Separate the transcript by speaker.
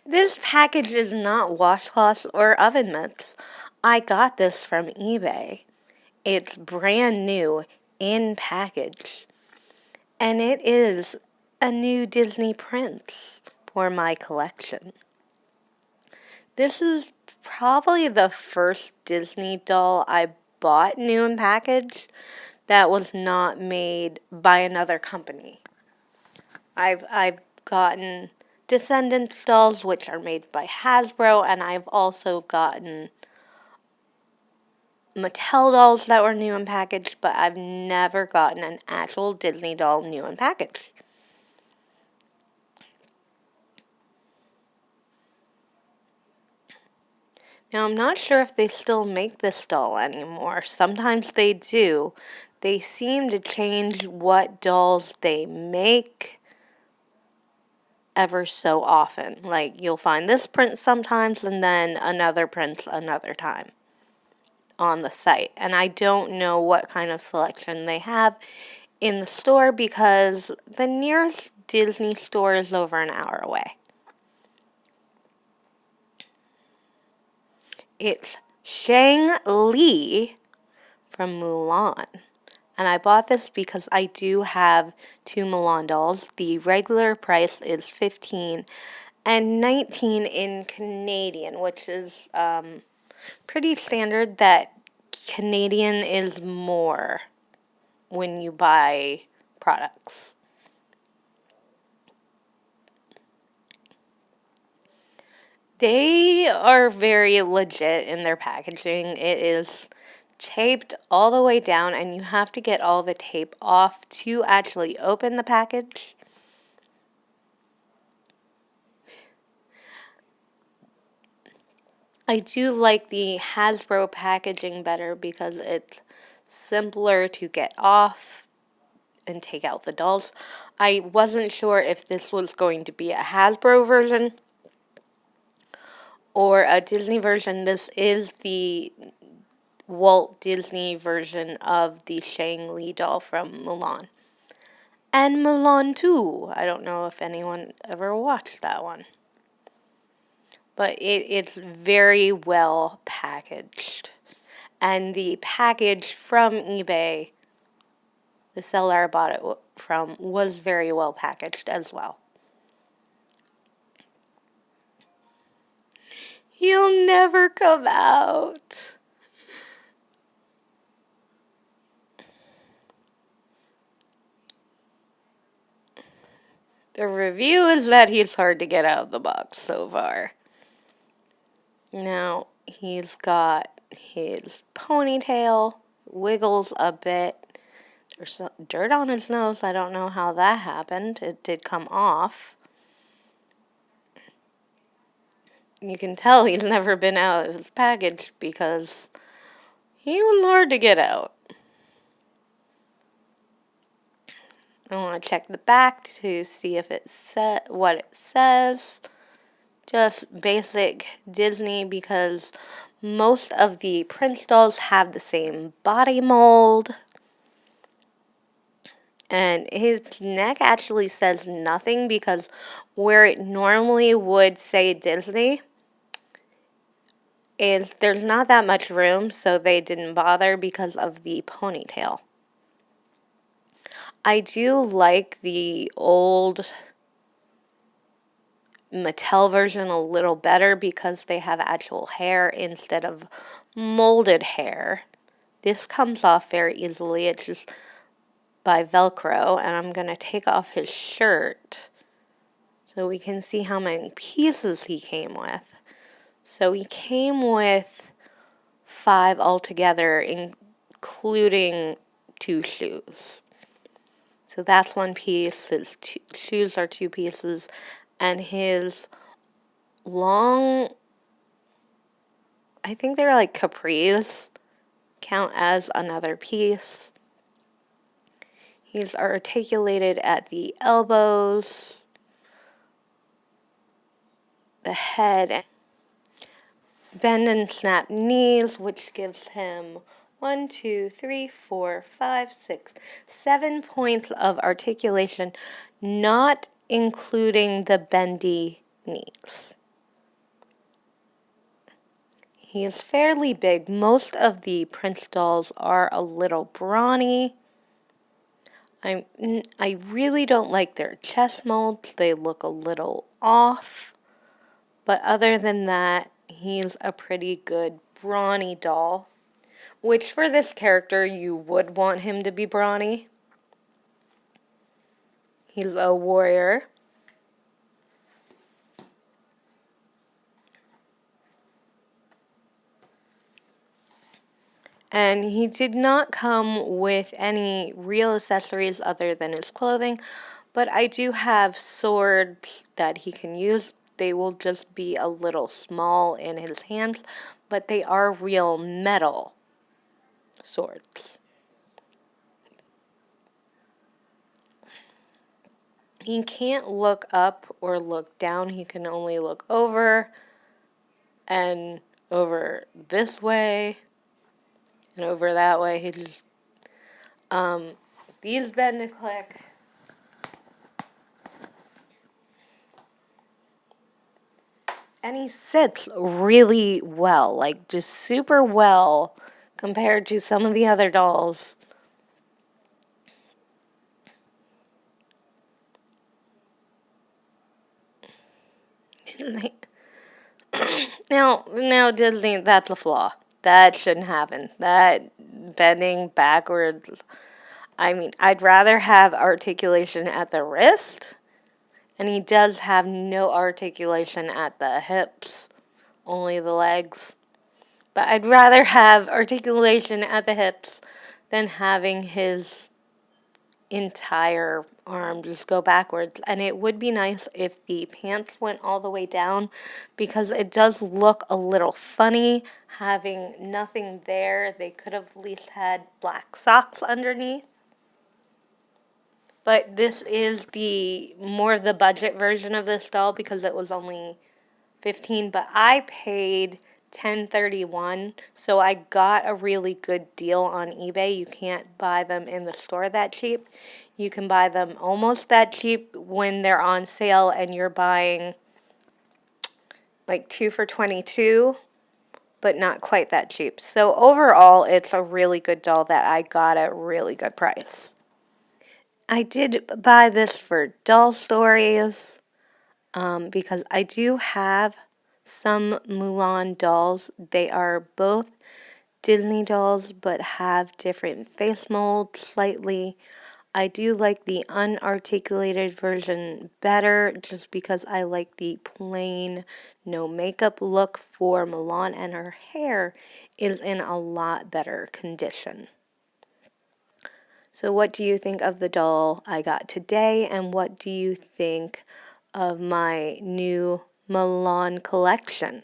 Speaker 1: This package is not washcloths or oven mitts. I got this from eBay. It's brand new in package. And it is a new Disney prince for my collection. This is probably the first Disney doll I bought new in package that was not made by another company. I've gotten Descendants dolls, which are made by Hasbro, and I've also gotten Mattel dolls that were new in package, but I've never gotten an actual Disney doll new in package. Now, I'm not sure if they still make this doll anymore. Sometimes they do. They seem to change what dolls they make ever so often. Like, you'll find this print sometimes and then another print another time on the site. And I don't know what kind of selection they have in the store because the nearest Disney store is over an hour away. It's Shang from Mulan. And I bought this because I do have 2 Mulan dolls. The regular price is $15 and $19 in Canadian, which is pretty standard that Canadian is more when you buy products. They are very legit in their packaging. It is taped all the way down, and you have to get all the tape off to actually open the package. I do like the Hasbro packaging better because it's simpler to get off and take out the dolls. I wasn't sure if this was going to be a Hasbro version or a Disney version. This is the Walt Disney version of the Shang Li doll from Mulan. And Mulan 2. I don't know if anyone ever watched that one. But it's very well packaged. And the package from eBay, the seller I bought it from, was very well packaged as well. He'll never come out. The review is that he's hard to get out of the box so far. Now, he's got his ponytail, wiggles a bit. There's some dirt on his nose. I don't know how that happened. It did come off. You can tell he's never been out of his package because he was hard to get out. I want to check the back to see if it what it says. Just basic Disney because most of the Prince dolls have the same body mold. And his neck actually says nothing because where it normally would say Disney is there's not that much room, so they didn't bother because of the ponytail. I do like the old Mattel version a little better because they have actual hair instead of molded hair. This comes off very easily. It's just by Velcro, and I'm going to take off his shirt so we can see how many pieces he came with. So he came with 5 altogether, including 2 shoes. So that's 1 piece, his shoes are 2 pieces, and his long, I think they're like capris, count as another piece. He's articulated at the elbows, the head, bend and snap knees, which gives him 1, 2, 3, 4, 5, 6, 7 points of articulation, not including the bendy knees. He is fairly big. Most of the Prince dolls are a little brawny. I really don't like their chest molds. They look a little off. But other than that, he's a pretty good brawny doll. Which for this character, you would want him to be brawny. He's a warrior. And he did not come with any real accessories other than his clothing. But I do have swords that he can use. They will just be a little small in his hands, but they are real metal swords. He can't look up or look down. He can only look over and over this way and over that way. He just, these bend to click. And he sits really well, like just super well compared to some of the other dolls. Now Disney, that's a flaw. That shouldn't happen. That bending backwards. I mean, I'd rather have articulation at the wrist, and he does have no articulation at the hips, only the legs. But I'd rather have articulation at the hips than having his entire arm just go backwards. And it would be nice if the pants went all the way down, because it does look a little funny having nothing there. They could have at least had black socks underneath. But this is the more of the budget version of this doll because it was only $15, but I paid $10.31, so I got a really good deal on eBay. You can't buy them in the store that cheap. You can buy them almost that cheap when they're on sale and you're buying like 2 for $22, but not quite that cheap. So overall, it's a really good doll that I got at a really good price. I did buy this for Doll Stories because I do have some Mulan dolls. They are both Disney dolls but have different face molds slightly. I do like the unarticulated version better just because I like the plain, no makeup look for Mulan, and her hair is in a lot better condition. So what do you think of the doll I got today, and what do you think of my new Mulan collection?